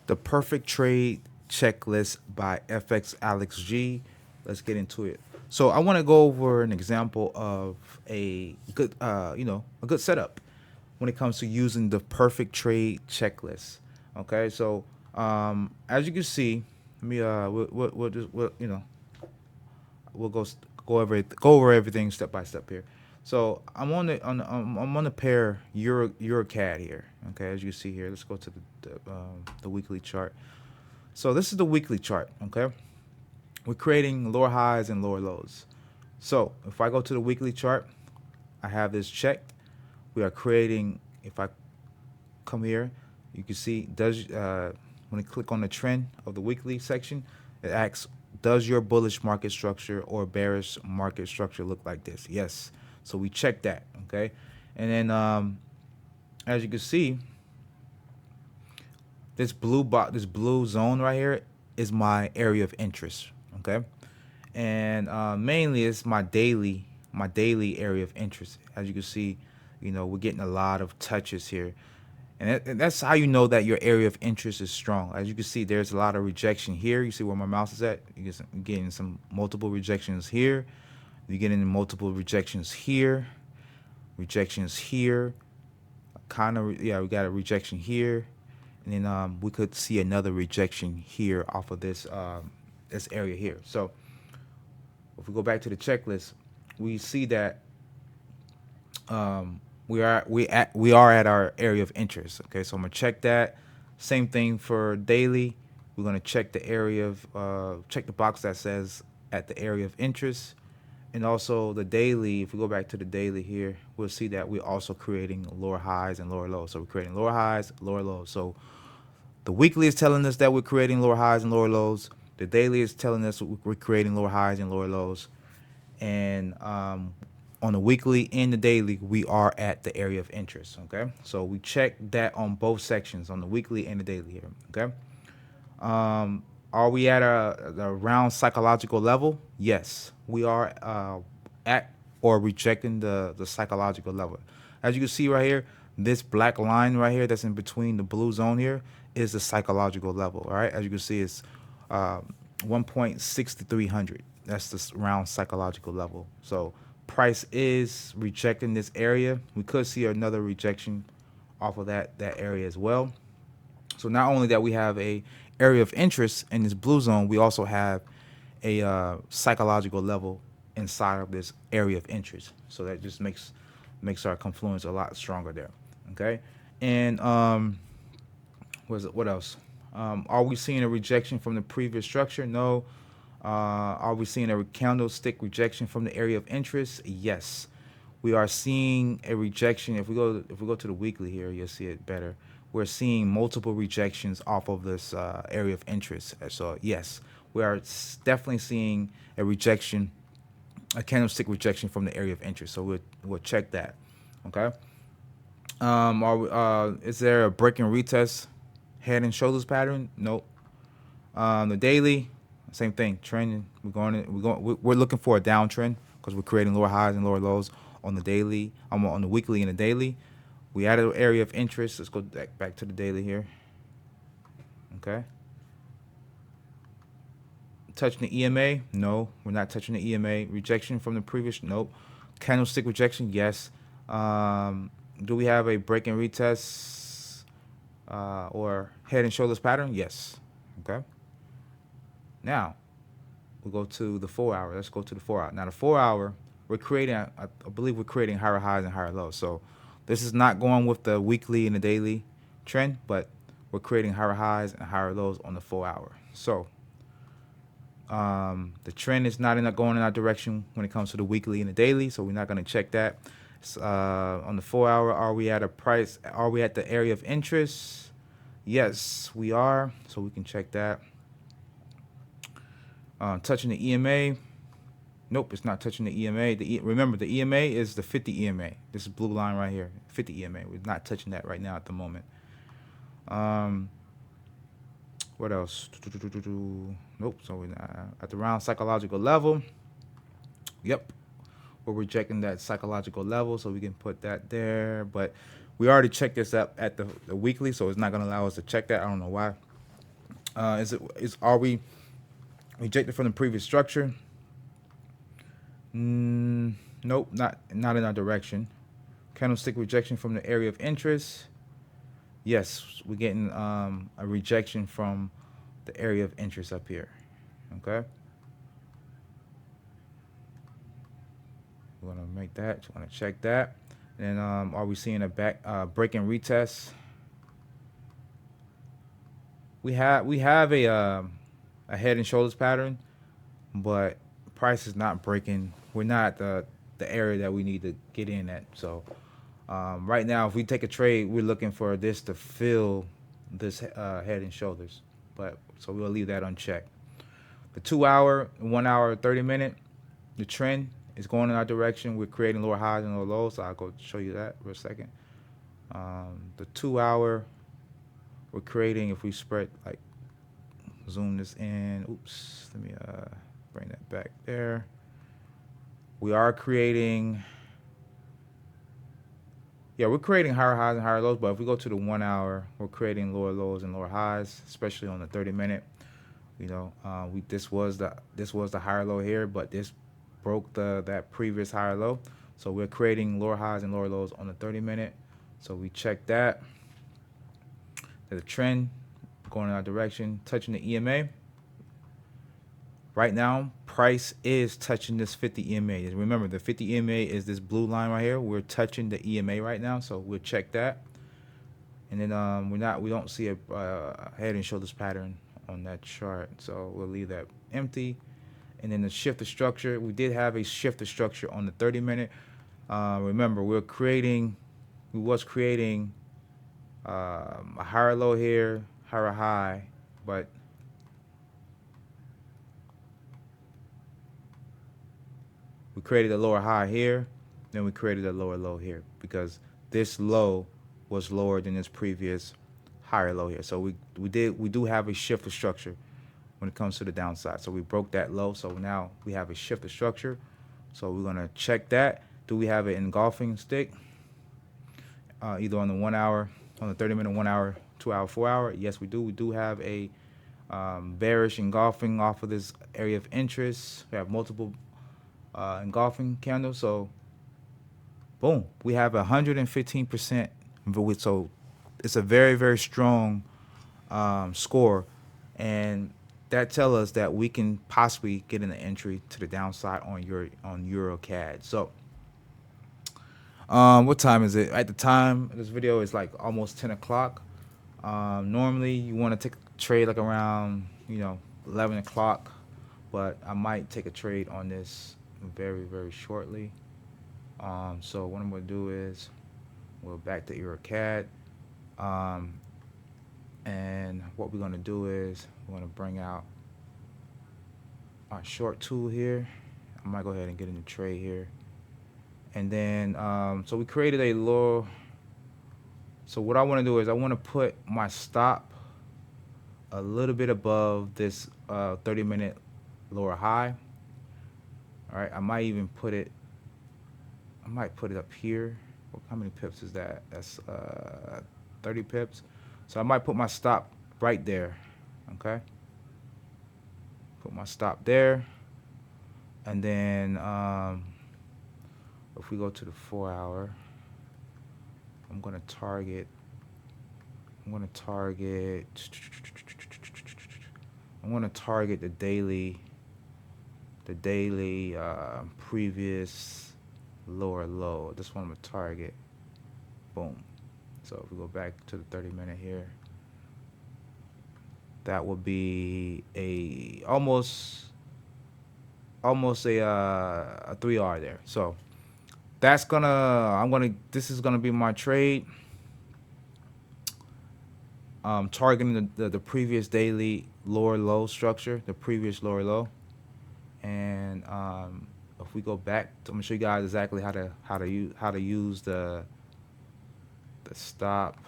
The Perfect Trade Checklist by FX Alex G. Let's get into it. So I want to go over an example of a good, a good setup when it comes to using the Perfect Trade Checklist. Okay, so as you can see, let me we'll go over everything step by step here. So I'm on the pair EURCAD here. Okay, as you see here, let's go to the weekly chart. So this is the weekly chart. Okay, we're creating lower highs and lower lows. So if I go to the weekly chart, I have this checked. We are creating. If I come here, you can see when I click on the trend of the weekly section, it asks, does your bullish market structure or bearish market structure look like this? Yes. So we check that. Okay, and then as you can see, this blue zone right here is my area of interest. Okay, and mainly it's my daily area of interest. As you can see, we're getting a lot of touches here, and that's how you know that your area of interest is strong. As you can see, there's a lot of rejection here. You see where my mouse is at? You're getting some multiple rejections here. You're getting multiple rejections here, rejections here. We got a rejection here, and then we could see another rejection here off of this area here. So if we go back to the checklist, we see that we are at our area of interest. Okay, so I'm gonna check that. Same thing for daily. We're gonna check the area of check the box that says at the area of interest, and also the daily. If we go back to the daily here, we'll see that we're also creating lower highs and lower lows. So we're creating lower highs, lower lows. So the weekly is telling us that we're creating lower highs and lower lows. The daily is telling us we're creating lower highs and lower lows. And on the weekly and the daily, we are at the area of interest. Okay, so we check that on both sections, on the weekly and the daily here. Okay, are we at a round psychological level? Yes, we are at or rejecting the psychological level. As you can see right here, this black line right here that's in between the blue zone here is the psychological level. All right, as you can see, it's 1.6300. That's the round psychological level. So price is rejecting this area. We could see another rejection off of that area as well. So not only that we have a area of interest in this blue zone, we also have a psychological level inside of this area of interest. So that just makes our confluence a lot stronger there. Okay, and what else? Are we seeing a rejection from the previous structure? No. Are we seeing a candlestick rejection from the area of interest? Yes. We are seeing a rejection. If we go to the weekly here, you'll see it better. We're seeing multiple rejections off of this area of interest. So yes, we are definitely seeing a rejection, a candlestick rejection from the area of interest. So we'll check that. Okay. Is there a break and retest head and shoulders pattern? Nope. The daily, same thing. Trending. We're looking for a downtrend because we're creating lower highs and lower lows on the daily. On the weekly and the daily. We added an area of interest. Let's go back to the daily here. Okay. Touching the EMA? No, we're not touching the EMA. Rejection from the previous? Nope. Candlestick rejection? Yes. Do we have a break and retest or head and shoulders pattern? Yes. Okay. Now we'll go to the 4 hour. Let's go to the 4 hour. Now the 4 hour, we're creating. I believe we're creating higher highs and higher lows. So this is not going with the weekly and the daily trend, but we're creating higher highs and higher lows on the 4 hour. So the trend is not going in that direction when it comes to the weekly and the daily, so we're not going to check that. On the 4 hour, are we at a price? Are we at the area of interest? Yes, we are. So we can check that. Touching the EMA. Nope, it's not touching the EMA. Remember, the EMA is the 50 EMA. This is blue line right here, 50 EMA. We're not touching that right now at the moment. What else? Nope. So we're not at the round psychological level. Yep. We're rejecting that psychological level, so we can put that there. But we already checked this up at the weekly, so it's not going to allow us to check that. I don't know why. Are we rejected from the previous structure? Nope, not in our direction. Candlestick rejection from the area of interest. Yes, we're getting a rejection from the area of interest up here. Okay. We're gonna make that. We're gonna check that. And are we seeing a break and retest? We have a head and shoulders pattern, but price is not breaking. We're not the area that we need to get in at. So right now, if we take a trade, we're looking for this to fill this head and shoulders. But so we'll leave that unchecked. The 2 hour, 1 hour, 30 minute, the trend is going in our direction. We're creating lower highs and lower lows. So I'll go show you that for a second. The 2 hour, we're creating, if we spread, like, zoom this in. Oops, let me bring that back there. We are creating, we're creating higher highs and higher lows, but if we go to the 1 hour, we're creating lower lows and lower highs, especially on the 30 minute. This was the higher low here, but this broke that previous higher low. So we're creating lower highs and lower lows on the 30 minute. So we check that. The trend going in our direction, touching the EMA. Right now, price is touching this 50 EMA. Remember, the 50 EMA is this blue line right here. We're touching the EMA right now, so we'll check that. And then we don't see a head and shoulders pattern on that chart, so we'll leave that empty. And then the shift of structure, we did have a shift of structure on the 30 minute. Remember, we was creating a higher low here, higher high, but we created a lower high here, then we created a lower low here because this low was lower than this previous higher low here. So we do have a shift of structure when it comes to the downside. So we broke that low, so now we have a shift of structure. So we're gonna check that. Do we have an engulfing stick? Either on the 1 hour, on the 30-minute, 1 hour, 2 hour, 4 hour? Yes, we do. We do have a bearish engulfing off of this area of interest. We have multiple engulfing candles. So boom, we have 115%. So it's a very, very strong score, and that tells us that we can possibly get an entry to the downside on EURCAD. So what time is it? At the time of this video, it's like almost 10 o'clock. Normally you want to take a trade like around 11 o'clock, but I might take a trade on this very, very shortly. So what I'm going to do is we're back to EURCAD, and what we're going to do is we're going to bring out our short tool here. I might go ahead and get in the trade here. And then, so we created a low. So what I want to do is I want to put my stop a little bit above this 30-minute lower high. All right, I might even put it. I might put it up here. How many pips is that? That's 30 pips. So I might put my stop right there. Okay. Put my stop there, and then if we go to the 4 hour, I'm gonna target the daily previous lower low. This one I'm gonna target. Boom. So if we go back to the 30-minute here, that would be almost a 3R there. So that's this is gonna be my trade. Targeting the previous daily lower low structure, the previous lower low. And if we go back, I'm gonna show you guys exactly how to use the stop.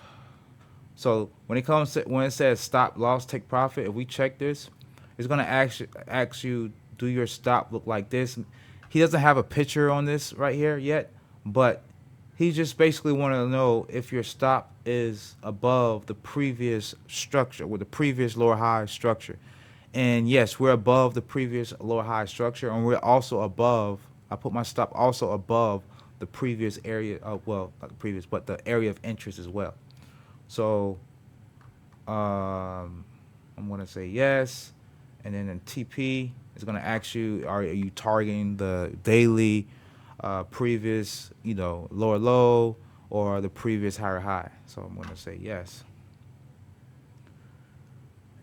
So when it says stop loss take profit, if we check this, it's gonna ask you, do your stop look like this? He doesn't have a picture on this right here yet, but He just basically wanted to know if your stop is above the previous structure, with the previous lower high structure. And yes, we're above the previous lower high structure, and we're also above. I put my stop also above the previous area. Well, not the previous, but the area of interest as well. So I'm gonna say yes, and then in TP is gonna ask you, are you targeting the daily, previous, lower low, or the previous higher high? So I'm gonna say yes,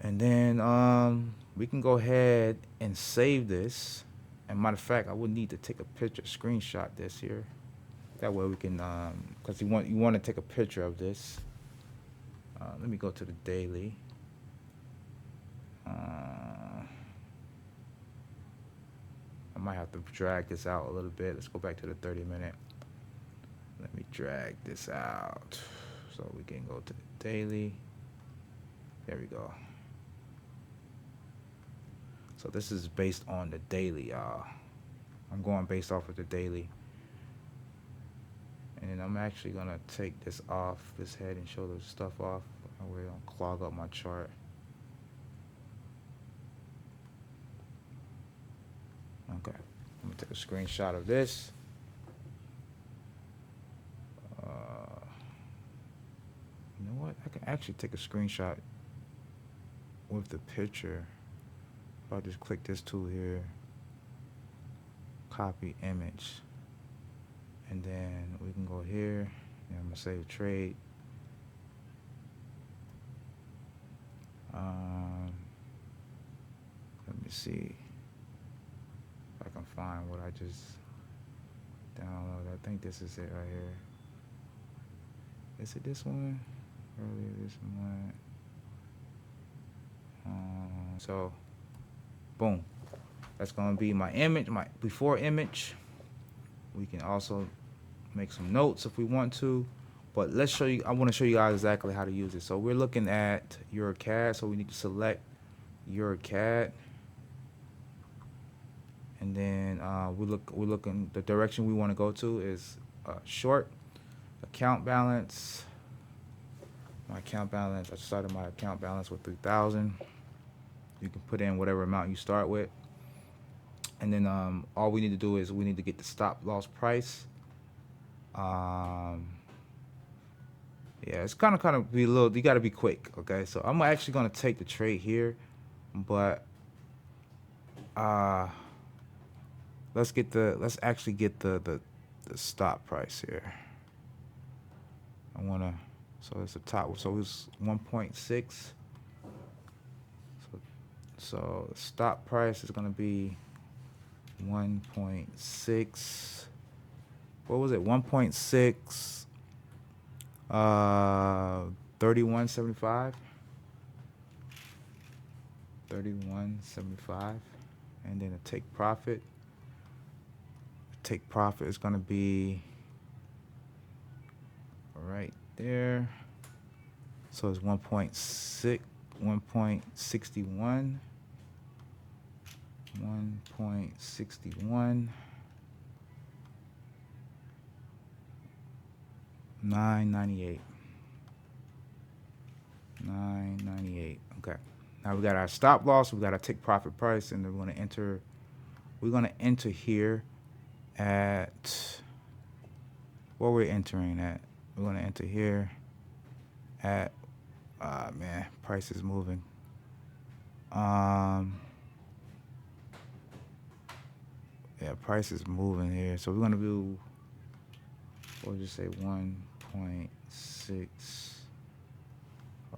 and then we can go ahead and save this. And matter of fact, I would need to take a picture, screenshot this here. That way we can, because you want to take a picture of this. Let me go to the daily. I might have to drag this out a little bit. Let's go back to the 30-minute. Let me drag this out so we can go to the daily. There we go. So this is based on the daily, y'all. I'm going based off of the daily. And I'm actually going to take this off, this head, and show the stuff off. That way I don't clog up my chart. Okay, I'm gonna take a screenshot of this. You know what? I can actually take a screenshot with the picture. If I just click this tool here, copy image, and then we can go here, and I'm gonna save trade. Let me see if I can find what I just downloaded. I think this is it right here. Is it this one? Earlier this one. So, boom. That's gonna be my image, my before image. We can also make some notes if we want to, but let's show you. I want to show you guys exactly how to use it. So we're looking at EURCAD. So we need to select EURCAD. And then we're looking, the direction we want to go to is short, account balance. My account balance, I started my account balance with 3,000. You can put in whatever amount you start with. And then all we need to do is we need to get the stop loss price. Yeah, it's kind of be a little, you got to be quick, okay? So I'm actually going to take the trade here, but let's actually get the stop price here. I want to, so it's the top, so it's 1.6. So the stop price is going to be 1.6. What was it? 1.6. 31.75. 31.75. And then a take profit. Take profit is going to be right there. So it's 1.6, 1.61. 1.61. 998. 998. Okay. Now we got our stop loss, we got our take profit price, and then we're gonna enter here at what we're entering at. We're gonna enter here at man, price is moving. Yeah, price is moving here. So we're gonna do, we'll just say 1.6,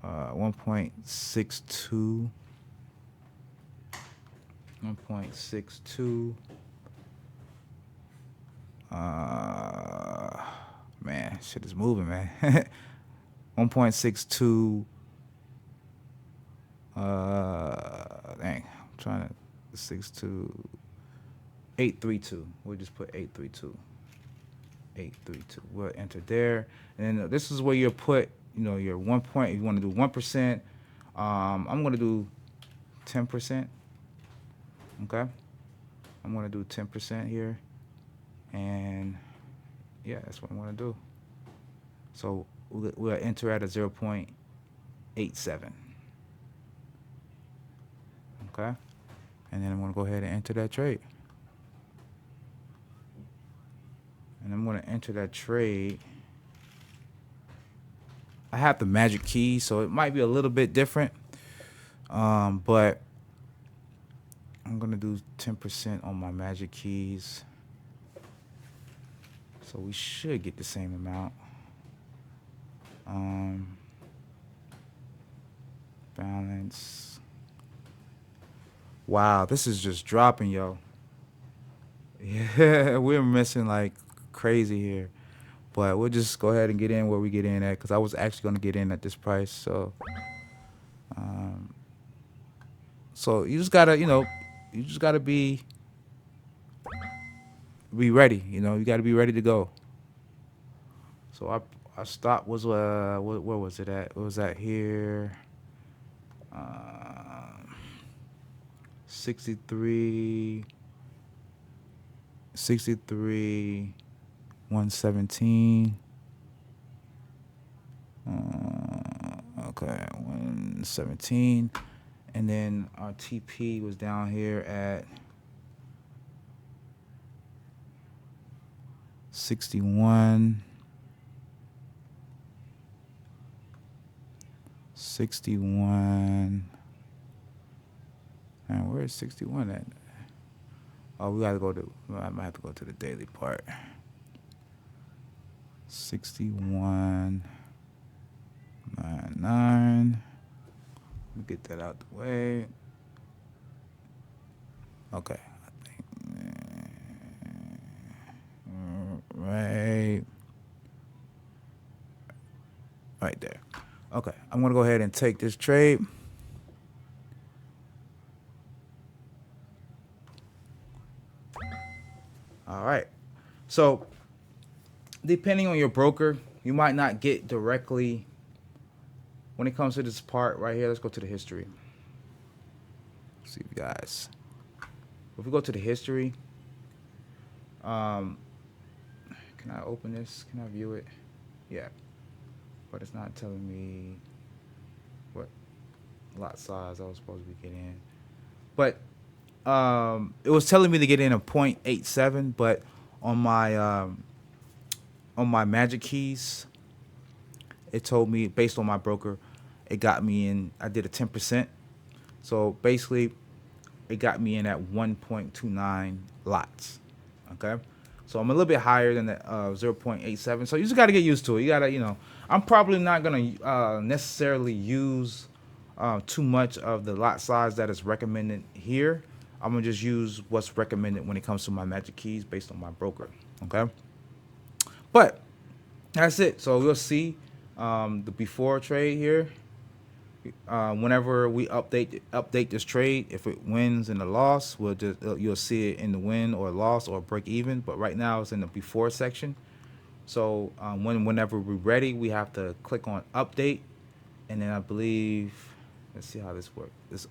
1.62, 1.62. Man, shit is moving, man. 1.62. Dang, I'm trying to 62. 832. We'll just put 832. 832. We'll enter there, and then this is where you put, your 1 point. If you want to do 1%, I'm gonna do 10%. Okay, I'm gonna do 10% here, and yeah, that's what I'm gonna do. So we'll enter at a 0.87. Okay. And then I'm going to go ahead and enter that trade. And I'm going to enter that trade. I have the magic key, so it might be a little bit different. But I'm going to do 10% on my magic keys. So we should get the same amount. Balance. Wow, this is just dropping, yo. Yeah, we're missing like crazy here. But we'll just go ahead and get in where we get in at, because I was actually going to get in at this price. So you just got to, be ready. You got to be ready to go. So our stop was, where was it at? It was at here. 63, 117. Okay, 117. And then our TP was down here at 61. 61. And where is 61 at? Oh, I might have to go to the daily part. 61.99. Let me get that out the way. Okay. I think right there. Okay, I'm gonna go ahead and take this trade. All right. So, depending on your broker, you might not get directly. When it comes to this part right here, let's go to the history. See you guys. If we go to the history, can I open this? Can I view it? Yeah. But it's not telling me what lot size I was supposed to be getting in. But it was telling me to get in a 0.87, but on my magic keys, it told me, based on my broker, it got me in. I did a 10%. So basically, it got me in at 1.29 lots. Okay. So I'm a little bit higher than the 0.87. So you just got to get used to it. You got to, I'm probably not going to necessarily use too much of the lot size that is recommended here. I'm going to just use what's recommended when it comes to my magic keys based on my broker. Okay. But that's it. So we'll see the before trade here. Whenever we update this trade, if it wins and a loss, you'll see it in the win or loss or break even. But right now it's in the before section. So whenever we're ready, we have to click on update, and then I believe, let's see how this works. This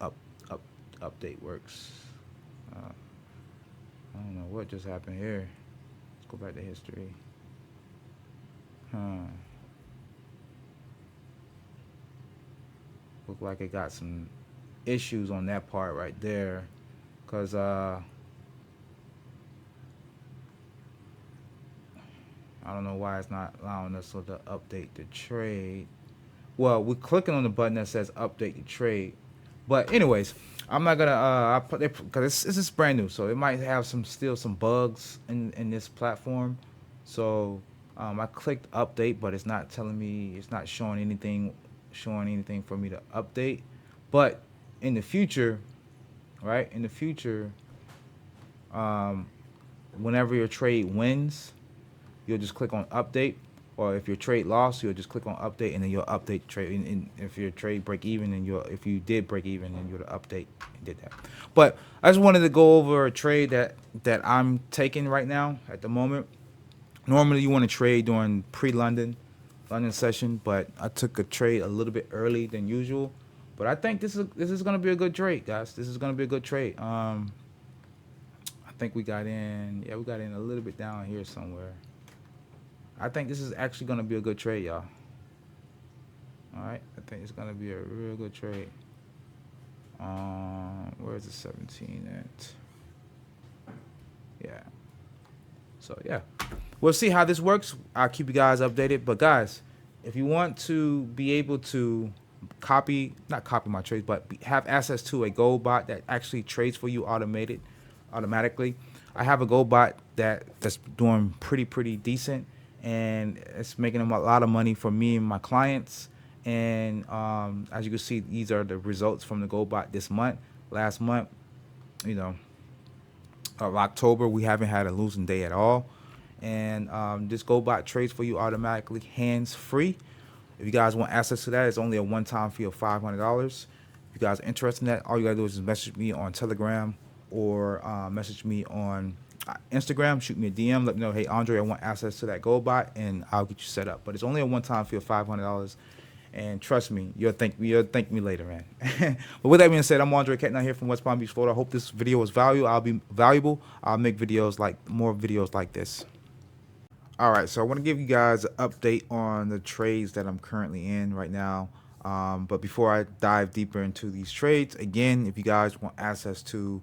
update works. I don't know what just happened here. Let's go back to history. Look like it got some issues on that part right there, because I don't know why it's not allowing us to update the trade. Well, we're clicking on the button that says update the trade, but anyways, I'm not gonna because this is brand new, so it might have still some bugs in this platform. So I clicked update, but it's not telling me, it's not showing anything for me to update. But in the future, right? In the future, whenever your trade wins, you'll just click on update. Or if your trade lost, you'll just click on update, and then you'll update the trade. And if your trade break even, then if you did break even, then you'll update and did that. But I just wanted to go over a trade that I'm taking right now at the moment. Normally you want to trade during pre-London session, but I took a trade a little bit early than usual. But I think this is going to be a good trade, guys. This is going to be a good trade. I think we got in a little bit down here somewhere. I think this is actually going to be a good trade, y'all. All right, I think it's going to be a real good trade. Where's the 17 at? Yeah. So yeah, we'll see how this works. I'll keep you guys updated. But guys, if you want to be able to not copy my trades, but have access to a gold bot that actually trades for you automatically. I have a gold bot that's doing pretty decent, and it's making them a lot of money for me and my clients. And as you can see, these are the results from the gold bot this month. Last month, you know, of October, we haven't had a losing day at all. And this GoBot trades for you automatically, hands free. If you guys want access to that, it's only a one-time fee of $500. If you guys are interested in that, all you gotta do is just message me on Telegram or message me on Instagram. Shoot me a DM. Let me know, hey Andre, I want access to that GoBot, and I'll get you set up. But it's only a one-time fee of $500. And trust me, you'll thank me later, man. But with that being said, I'm Andre Ketna here from West Palm Beach, Florida. I hope this video was valuable. I'll make more videos like this. All right, so I want to give you guys an update on the trades that I'm currently in right now. But before I dive deeper into these trades, again, if you guys want access to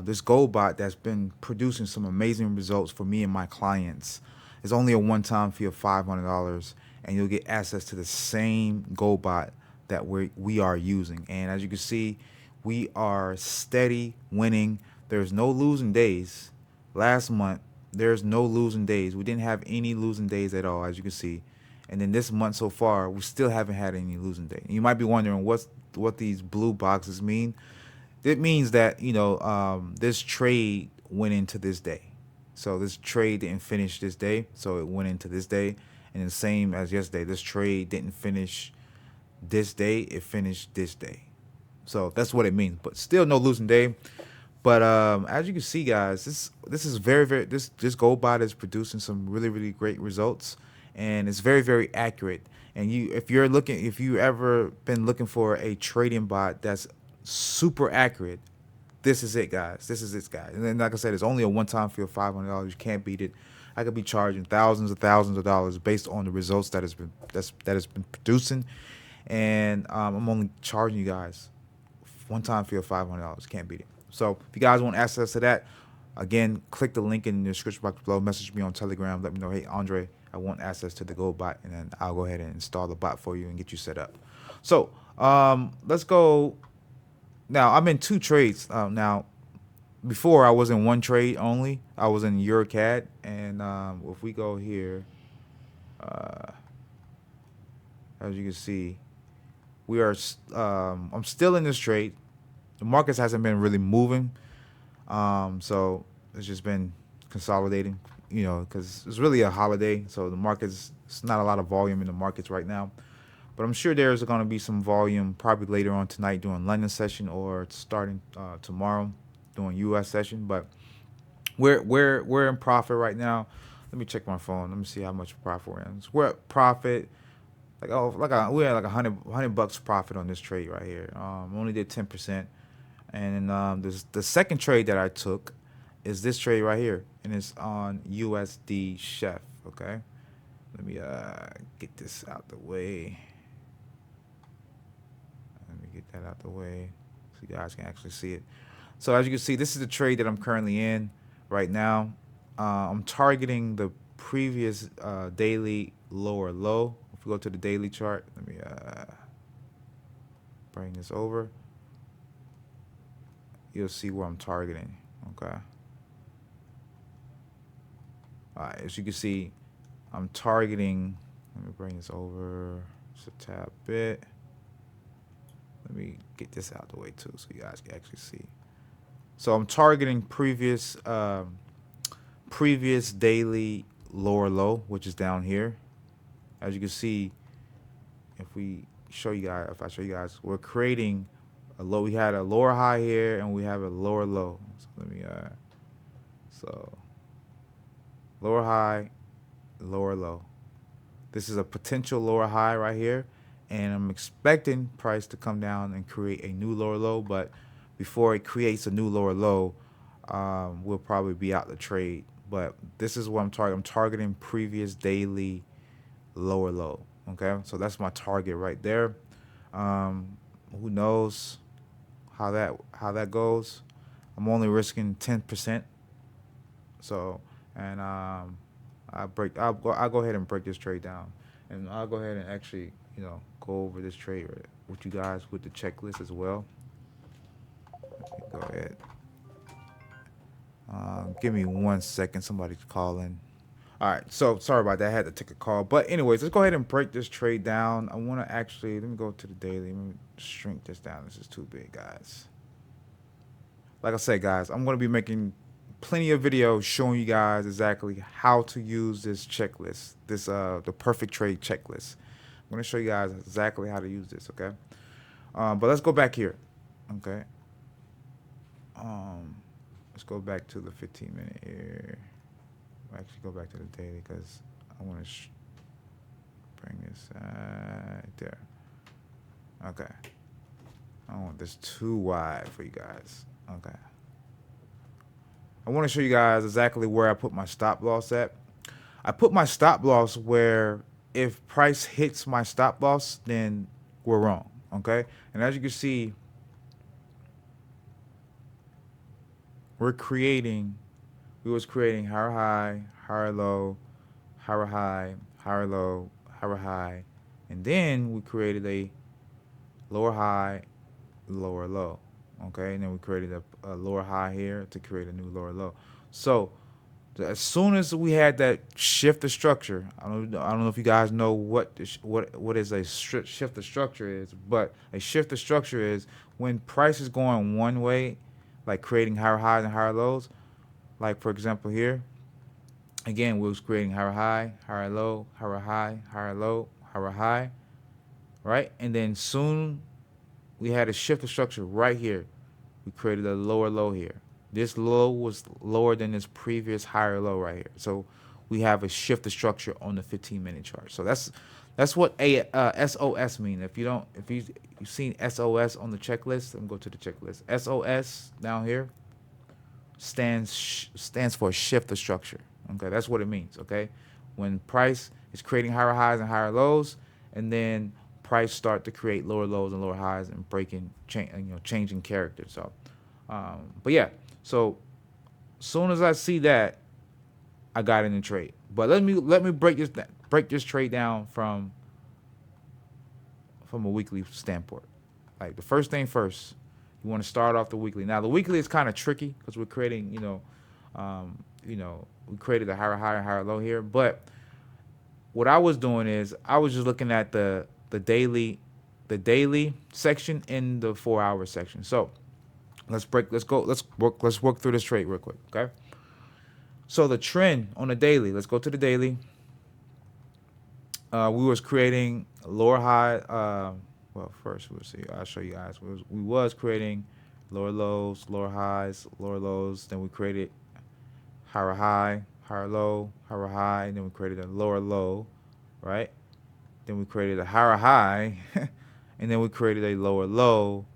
this gold bot that's been producing some amazing results for me and my clients, it's only a one-time fee of $500, and you'll get access to the same gold bot that we are using. And as you can see, we are steady winning. There's no losing days. Last month, there's no losing days. We didn't have any losing days at all, as you can see. And then this month so far, we still haven't had any losing day. And you might be wondering what these blue boxes mean. It means that, this trade went into this day. So this trade didn't finish this day, so it went into this day. And the same as yesterday, this trade didn't finish this day, it finished this day. So that's what it means. But still no losing day. But as you can see, guys, this is this gold bot is producing some really great results, and it's very accurate. And if you ever been looking for a trading bot that's super accurate, this is it, guys. This is it, guys. And then, like I said, it's only a one-time fee of $500. You can't beat it. I could be charging thousands of dollars based on the results that has been producing, and I'm only charging you guys one-time fee of $500. Can't beat it. So if you guys want access to that, again, click the link in the description box below. Message me on Telegram. Let me know, hey Andre, I want access to the gold bot, and then I'll go ahead and install the bot for you and get you set up. So let's go. Now I'm in two trades now. Before I was in one trade only. I was in EURCAD, and if we go here, as you can see, we are. I'm still in this trade. The markets hasn't been really moving, so it's just been consolidating. Because it's really a holiday, so the markets, it's not a lot of volume in the markets right now. But I'm sure there's going to be some volume probably later on tonight during London session, or starting tomorrow doing U.S. session. But we're in profit right now. Let me check my phone. Let me see how much profit we're in. So we're at profit. We had like $100 profit on this trade right here. Only did 10%. And the second trade that I took is this trade right here, and it's on USD Chef. Okay, let me get this out the way. Let me get that out the way so you guys can actually see it. So as you can see, this is the trade that I'm currently in right now. I'm targeting the previous daily lower low. If we go to the daily chart, let me bring this over. You'll see where I'm targeting. Okay. All right, as you can see, I'm targeting. Let me bring this over just a tad bit. Let me get this out the way too, so you guys can actually see. So I'm targeting previous daily lower low, which is down here. As you can see, if I show you guys, we're creating a low. We had a lower high here, and we have a lower low. So let me lower high, lower low. This is a potential lower high right here, and I'm expecting price to come down and create a new lower low. But before it creates a new lower low, we'll probably be out the trade but this is what I'm targeting. I'm targeting previous daily lower low. Okay, so that's my target right there. Who knows how that goes? I'm only risking 10%. So, and I'll go ahead and break this trade down, and I'll go ahead and actually go over this trade with you guys with the checklist as well. Go ahead. Give me 1 second. Somebody's calling. All right. So sorry about that. I had to take a call. But anyways, let's go ahead and break this trade down. I want to actually let me go to the daily. Let me shrink this down. This is too big, guys. Like I said, guys, I'm going to be making plenty of videos showing you guys exactly how to use this checklist, the perfect trade checklist. I'm going to show you guys exactly how to use this, okay? But let's go back here, okay? Let's go back to the 15-minute here. Actually, go back to the daily because I want to bring this right there. Okay. I don't want this too wide for you guys. Okay. I want to show you guys exactly where I put my stop loss at. I put my stop loss where if price hits my stop loss, then we're wrong. Okay. And as you can see, we was creating higher high, higher low, higher high, higher low, higher high. And then we created a lower high, lower low. Okay, and then we created a lower high here to create a new lower low. So as soon as we had that shift of structure, I don't know if you guys know what is a shift of structure is, but a shift of structure is when price is going one way, like creating higher highs and higher lows. Like for example here, again we was creating higher high, higher low, higher high, higher low, higher high, right? And then soon we had a shift of structure right here. We created a lower low here. This low was lower than this previous higher low right here. So we have a shift of structure on the 15-minute chart. So that's what a SOS mean. If you've seen SOS on the checklist, let me go to the checklist. SOS down here stands for shift of structure. Okay, that's what it means. Okay, when price is creating higher highs and higher lows, and then price start to create lower lows and lower highs and changing character. So, but yeah, so soon as I see that, I got in the trade. But let me break this trade down from a weekly standpoint. Like the first thing first, you want to start off the weekly. Now the weekly is kind of tricky because we're creating, we created a higher high and higher low here. But what I was doing is I was just looking at the daily section in the 4-hour section. So let's work through this trade real quick. Okay. So the trend on the daily, let's go to the daily. We was creating lower high. Well, first we'll see. I'll show you guys. We was creating lower lows, lower highs, lower lows. Then we created higher high, higher low, higher high. And then we created a lower low, right? Then we created a higher high, and then we created a lower low,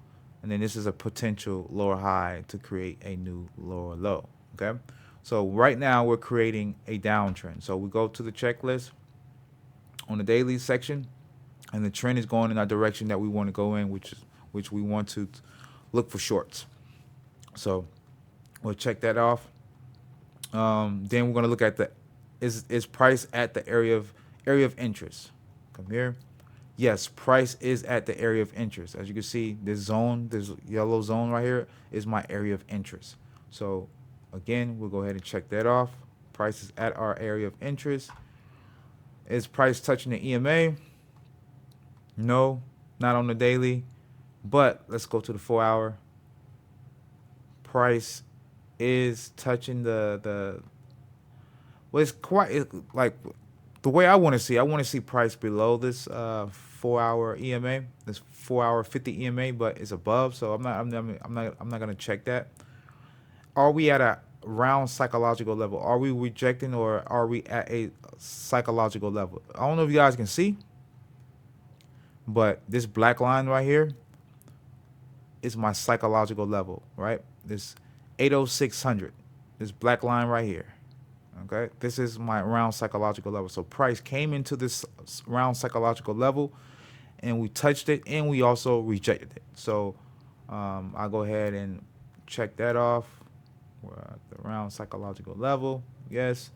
and then this is a potential lower high to create a new lower low. Okay. So right now we're creating a downtrend. So we go to the checklist on the daily section, and the trend is going in our direction that we want to go in, which we want to look for shorts. So we'll check that off. Then we're going to look at is price at the area of interest. Come here. Yes, price is at the area of interest. As you can see, this yellow zone right here is my area of interest. So again, we'll go ahead and check that off. Price is at our area of interest. Is price touching the EMA? No, not on the daily. But let's go to the 4-hour. Price is touching the well, it's like the way I want to see price below this 4-hour EMA, this 4-hour 50 EMA, but it's above. So I'm not gonna check that. Are we at a round psychological level? Are we rejecting, or are we at a psychological level? I don't know if you guys can see, but this black line right here is my psychological level, right? This 80600, this black line right here. Okay, this is my round psychological level. So price came into this round psychological level, and we touched it, and we also rejected it. So I'll go ahead and check that off. We're at the round psychological level. Yes.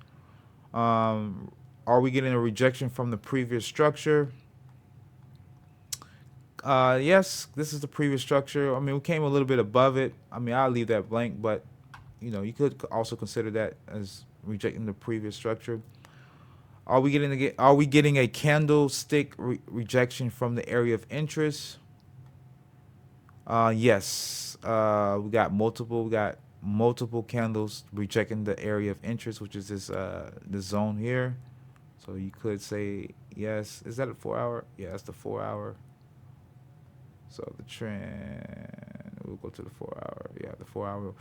Are we getting a rejection from the previous structure? Yes, this is the previous structure. I mean, we came a little bit above it. I mean, I'll leave that blank, but you could also consider that as rejecting the previous structure. Are we getting a candlestick rejection from the area of interest? Yes. We got multiple candles rejecting the area of interest, which is this zone here. So you could say yes. Is that a 4 hour? Yeah, that's the 4 hour. So the trend, we'll go to the 4 hour. Yeah, the 4 hour.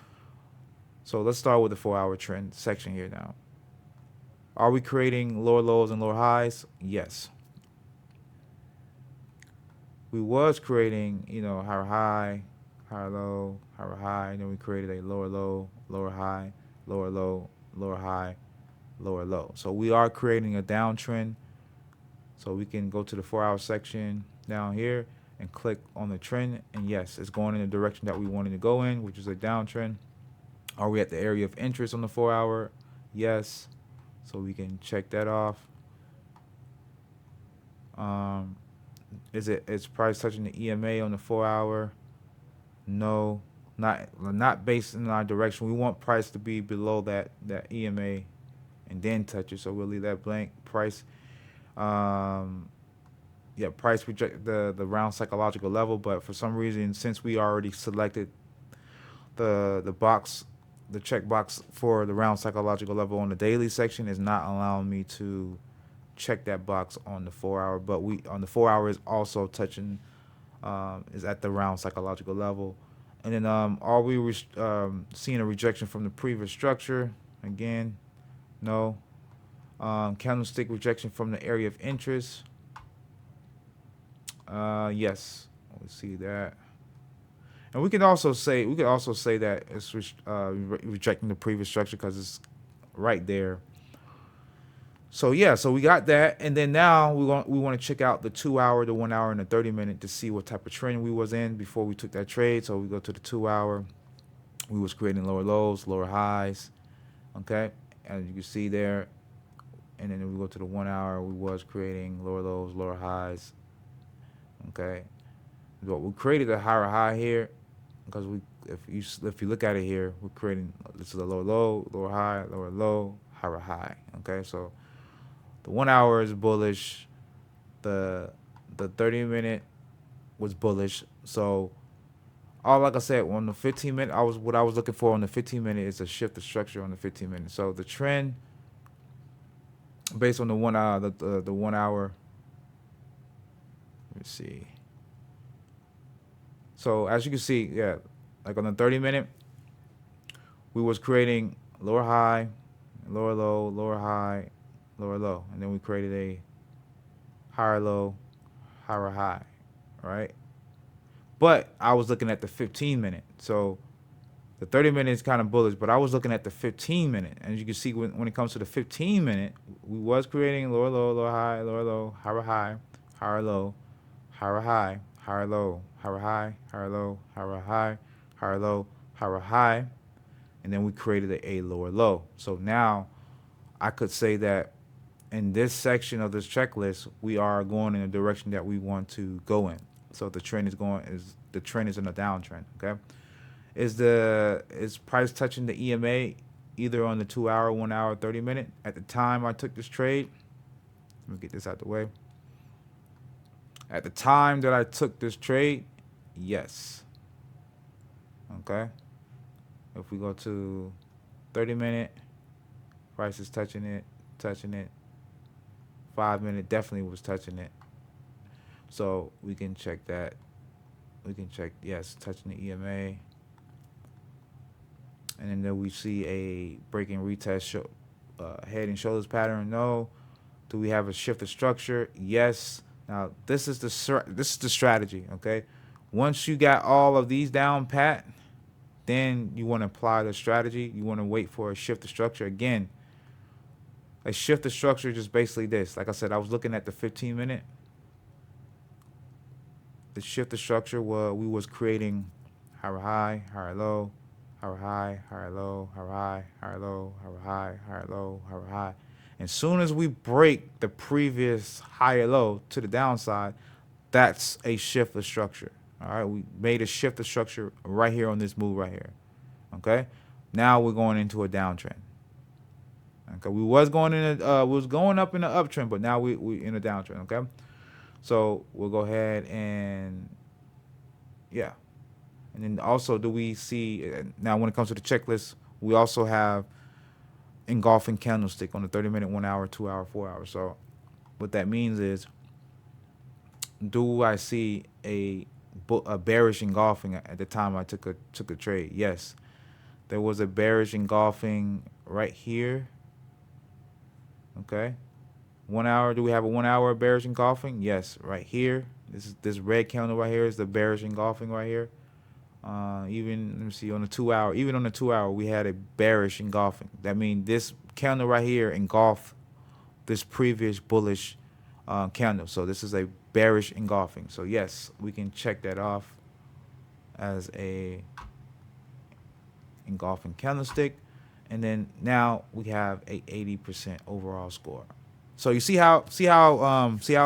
So let's start with the 4 hour trend section here now. Are we creating lower lows and lower highs? Yes. We was creating, higher high, higher low, higher high, and then we created a lower low, lower high, lower low, lower high, lower low. So we are creating a downtrend. So we can go to the 4 hour section down here and click on the trend, and yes, it's going in the direction that we wanted to go in, which is a downtrend. Are we at the area of interest on the 4 hour? Yes. So we can check that off. Is price touching the EMA on the 4 hour? No, not based in our direction. We want price to be below that EMA and then touch it. So we'll leave that blank. Price, price reject the round psychological level, but for some reason, since we already selected the box, the check box for the round psychological level on the daily section is not allowing me to check that box on the 4 hour, but we on the 4 hour is also touching, is at the round psychological level. And then are we seeing a rejection from the previous structure? Again, no. Candlestick rejection from the area of interest. Yes, we see that. And we could also say that it's rejecting the previous structure because it's right there. So yeah, so we got that, and then now we want to check out the 2 hour, the 1 hour, and the 30 minute to see what type of trend we was in before we took that trade. So we go to the 2 hour. We was creating lower lows, lower highs, okay, as you can see there, and then we go to the 1 hour. We was creating lower lows, lower highs, okay. But we created a higher high here because if you look at it here, we're creating, this is a lower low, lower high, lower low, higher high, okay. So the 1 hour is bullish. The 30 minute was bullish. So like I said, on the 15 minute, what I was looking for on the 15 minute is a shift of structure on the 15 minute. So the trend based on the 1 hour, the 1 hour. Let me see. So as you can see, yeah, like on the 30 minute, we was creating lower high, lower low, lower high, lower low, and then we created a higher low, higher high, right? But I was looking at the 15 minute. So the 30 minute is kind of bullish, but I was looking at the 15 minute. And as you can see, when it comes to the 15 minute, we was creating lower low, lower high, lower low, higher high, higher low, higher high, higher low, higher high, higher low, higher high, higher low, higher high, and then we created a lower low. So now I could say that in this section of this checklist, we are going in the direction that we want to go in. So the trend is in a downtrend. Okay, is price touching the EMA either on the 2 hour, 1 hour, 30 minute? At the time I took this trade, let me get this out the way. At the time that I took this trade, yes. Okay. If we go to 30 minute, price is touching it. 5 minute definitely was touching it. So we can check that. We can check, yes, touching the EMA. And then we see a breaking retest head and shoulders pattern. No. Do we have a shift of structure? Yes. Now this is the strategy. Okay. Once you got all of these down pat, then you want to apply the strategy. You want to wait for a shift of structure. Again, A shift of structure is just basically this. Like I said, I was looking at the 15-minute. The shift of structure we was creating higher high, higher low, higher high, higher low, higher high, higher low, higher high, higher low, higher high. And soon as we break the previous higher low to the downside, that's a shift of structure. All right, we made a shift of structure right here on this move right here. Okay, now we're going into a downtrend. Okay, we was going up in the uptrend, but now we in a downtrend. Okay, so we'll go ahead and yeah, and then also do we see now when it comes to the checklist, we also have engulfing candlestick on the 30-minute, 1 hour, 2 hour, 4 hour. So what that means is, do I see a bearish engulfing at the time I took a trade? Yes, there was a bearish engulfing right here. Okay, 1 hour. Do we have a 1 hour bearish engulfing? Yes, right here. This red candle right here is the bearish engulfing right here. Even let me see on the 2 hour. Even on the 2 hour, we had a bearish engulfing. That means this candle right here engulfed this previous bullish candle. So this is a bearish engulfing. So yes, we can check that off as a engulfing candlestick. And then now we have a 80% overall score. So you see how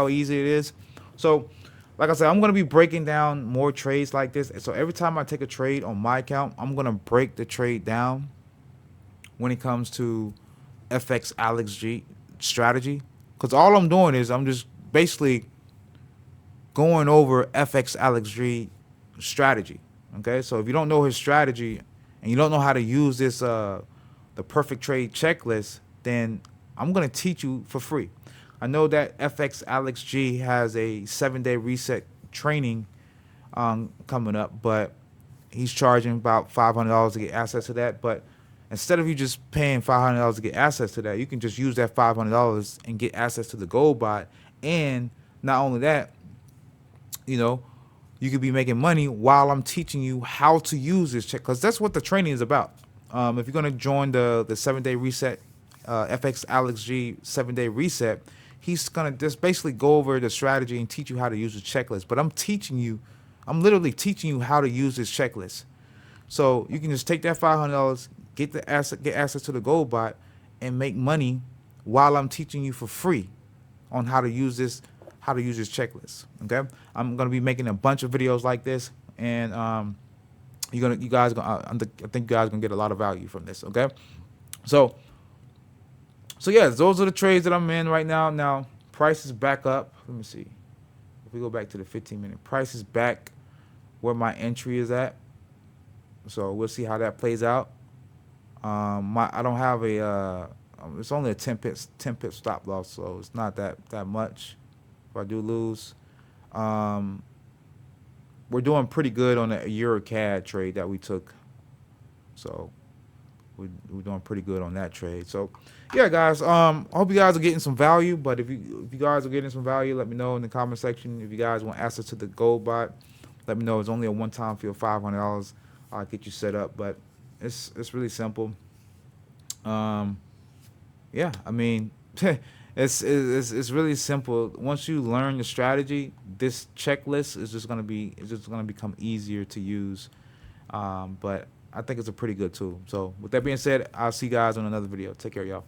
easy it is. So like I said, I'm going to be breaking down more trades like this. So every time I take a trade on my account, I'm going to break the trade down when it comes to FX Alex G strategy. Because all I'm doing is I'm just basically going over FX Alex G strategy. Okay, so if you don't know his strategy and you don't know how to use this the perfect trade checklist, then I'm going to teach you for free. I know that FX Alex G has a 7-day reset training coming up, but he's charging about $500 to get access to that. But instead of you just paying $500 to get access to that, you can just use that $500 and get access to the gold bot. And not only that, you could be making money while I'm teaching you how to use this check, because that's what the training is about. If you're going to join the 7-day reset, FX Alex G 7-day reset, he's going to just basically go over the strategy and teach you how to use the checklist. But I'm literally teaching you how to use this checklist. So you can just take that $500, get access to the gold bot, and make money while I'm teaching you for free on how to use this checklist. Okay, I'm gonna be making a bunch of videos like this, and I think you guys gonna get a lot of value from this. Okay, so yeah, those are the trades that I'm in right now. Now price is back up. Let me see. If we go back to the 15-minute, price is back where my entry is at. So we'll see how that plays out. I don't have it's only a 10 pip stop loss, so it's not that much. If I do lose, we're doing pretty good on the EURCAD trade that we took. So we're doing pretty good on that trade. So yeah, guys, I hope you guys are getting some value. But if you guys are getting some value, let me know in the comment section. If you guys want access to the gold bot, let me know. It's only a one-time fee of $500. I'll get you set up, but it's really simple. Yeah, I mean, it's really simple. Once you learn the strategy, this checklist is just gonna become easier to use. But I think it's a pretty good tool. So with that being said, I'll see you guys on another video. Take care, y'all.